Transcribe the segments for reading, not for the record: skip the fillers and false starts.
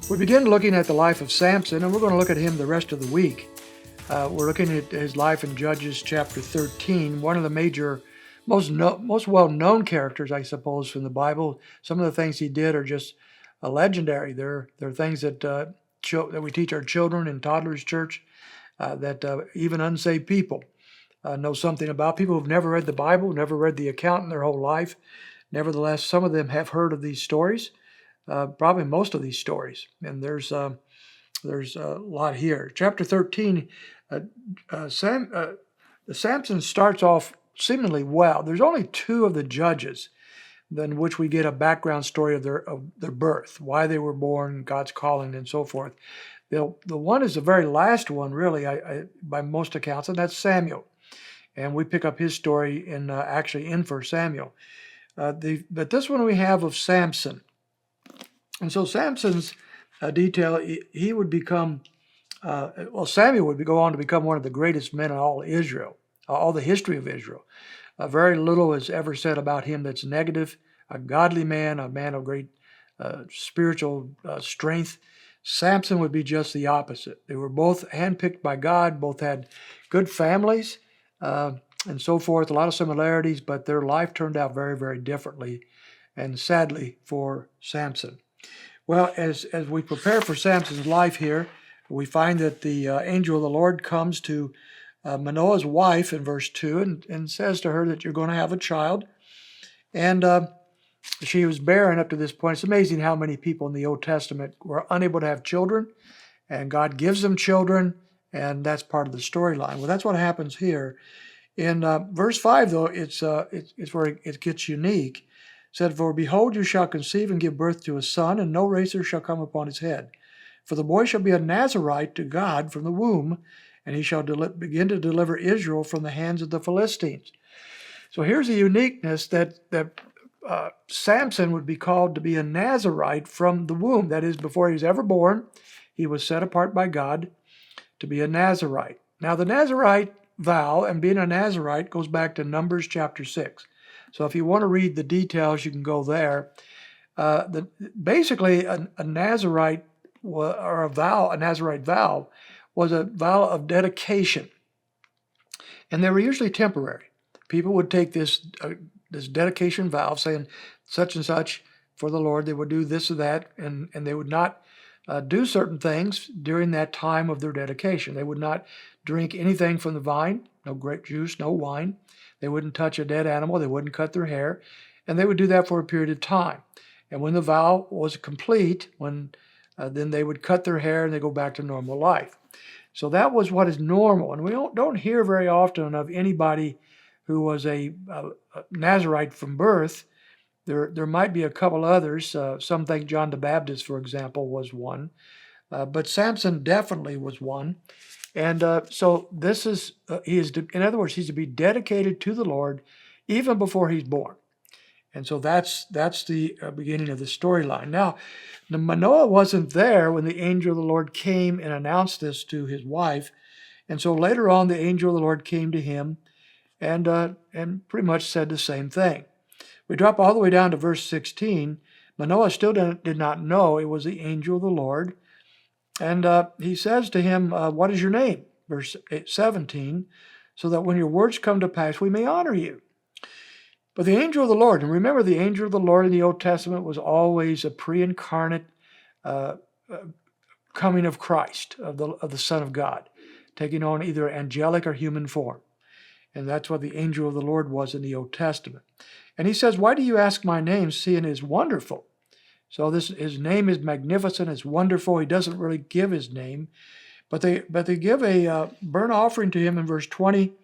We begin looking at the life of Samson, and we're going to look at him the rest of the week. We're looking at his life in Judges chapter 13, one of the major, most well-known characters, I suppose, from the Bible. Some of the things he did are just legendary. They're things that that we teach our children in toddlers church, that even unsaved people know something about. People who've never read the Bible, never read the account in their whole life. Nevertheless, some of them have heard of these stories. Probably most of these stories, and there's a lot here. Chapter 13, Samson starts off seemingly well. There's only two of the judges in which we get a background story of their birth, why they were born, God's calling, and so forth. The one is the very last one, really, by most accounts, and that's Samuel. And we pick up his story in actually in 1 Samuel. But this one we have of Samson. And so Samson's detail, he would become, Samuel would go on to become one of the greatest men in all Israel, all the history of Israel. Very little is ever said about him that's negative. A godly man, a man of great spiritual strength. Samson would be just the opposite. They were both handpicked by God, both had good families and so forth, a lot of similarities, but their life turned out very, very differently, and sadly for Samson. Well, as we prepare for Samson's life here, we find that the angel of the Lord comes to Manoah's wife in verse 2 and says to her that you're going to have a child. And she was barren up to this point. It's amazing how many people in the Old Testament were unable to have children, and God gives them children, and that's part of the storyline. Well, that's what happens here. In verse 5, though, it's where it gets unique. Said, "For behold, you shall conceive and give birth to a son, and no razor shall come upon his head. For the boy shall be a Nazarite to God from the womb, and he shall begin to deliver Israel from the hands of the Philistines." So here's a uniqueness that Samson would be called to be a Nazarite from the womb. That is, before he was ever born, he was set apart by God to be a Nazarite. Now, the Nazarite vow and being a Nazarite goes back to Numbers chapter 6. So if you want to read the details, you can go there. Basically, a Nazarite or a Nazarite vow was a vow of dedication, and they were usually temporary. People would take this dedication vow, saying such and such for the Lord. They would do this or that, and they would not do certain things during that time of their dedication. They would not drink anything from the vine, no grape juice, no wine. They wouldn't touch a dead animal. They wouldn't cut their hair. And they would do that for a period of time. And when the vow was complete, then they would cut their hair and they go back to normal life. So that was what is normal. And we don't hear very often of anybody who was a Nazarite from birth. There might be a couple others. Some think John the Baptist, for example, was one. But Samson definitely was one. And so this is, in other words, he's to be dedicated to the Lord even before he's born. And so that's the beginning of the storyline. Now, Manoah wasn't there when the angel of the Lord came and announced this to his wife. And so later on, the angel of the Lord came to him and pretty much said the same thing. We drop all the way down to verse 16. Manoah still did not know it was the angel of the Lord. And he says to him, "What is your name?" Verse 17, "so that when your words come to pass, we may honor you." But the angel of the Lord, and remember the angel of the Lord in the Old Testament was always a pre-incarnate coming of Christ, of the Son of God, taking on either angelic or human form. And that's what the angel of the Lord was in the Old Testament. And he says, "Why do you ask my name, seeing it is wonderful?" So his name is magnificent, it's wonderful. He doesn't really give his name, but they give a burnt offering to him in verse 20,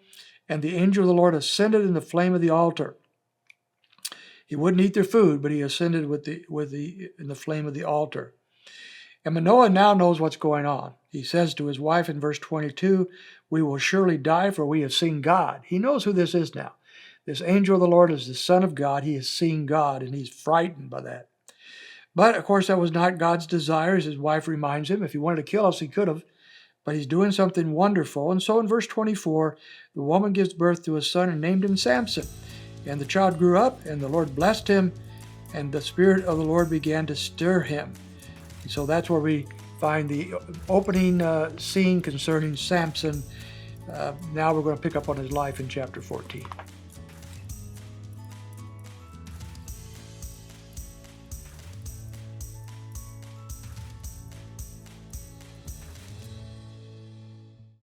and the angel of the Lord ascended in the flame of the altar. He wouldn't eat their food, but he ascended in the flame of the altar. And Manoah now knows what's going on. He says to his wife in verse 22, "We will surely die, for we have seen God." He knows who this is now. This angel of the Lord is the Son of God. He has seen God, and he's frightened by that. But, of course, that was not God's desire, as his wife reminds him. If he wanted to kill us, he could have. But he's doing something wonderful. And so in verse 24, the woman gives birth to a son and named him Samson. And the child grew up, and the Lord blessed him, and the Spirit of the Lord began to stir him. So that's where we find the opening scene concerning Samson. Now we're going to pick up on his life in chapter 14.